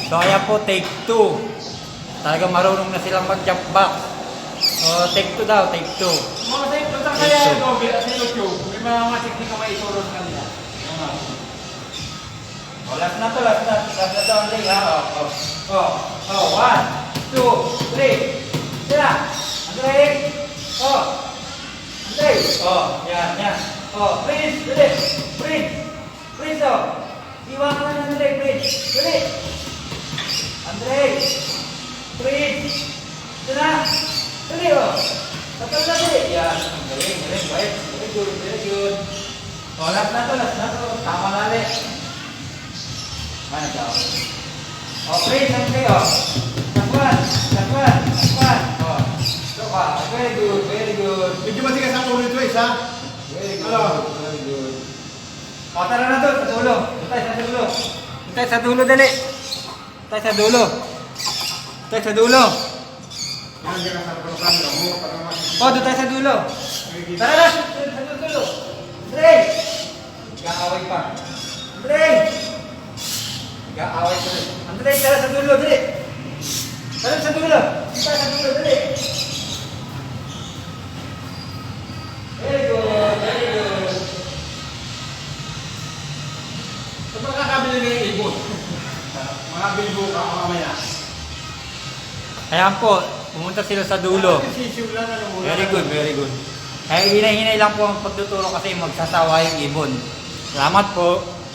So ayan po, take 2. Talagang marunong na silang mag-jump back. So take 2 daw, take 2. Mga sa ito, kaya Google at sa YouTube, may mga teknik na may ituro sa kanila. Oh, last na to, last na to, Andre, ha? Oh, 1, 2, 3. Sila, Andre. Andre. Yan. Prince, dali. Prince, Iwan ka na, Andre, Prince. Dali. Andre. Prince. Sila. Dali, Tatal na, dali. Yan, galing, baik. Very good. Oh, last na to. Tama na, dali. Mana daw? Prince, Andre, Takwan. Very good. Medyo matigas ang ulo ito, isa. Very good. Tara na doon, sa dulo. Tutay sa dulo, dali. Tutay sa dulo. Yan, yan ang sarapulukan mo. Tutay sa dulo. Tara na, sa dulo. Andre! Nag-aaway pa. Andre, tara sa dulo, dali. Tara sa dulo, dali. Very good. Sa pagkakabili na yung ibon, mga bilbo ka mamaya. Ayan po, pumunta sila sa dulo. Sisimulan na muna. Very good. Kaya hinay-hinay lang po ang pagtuturo kasi magsasawa yung ibon. Salamat po.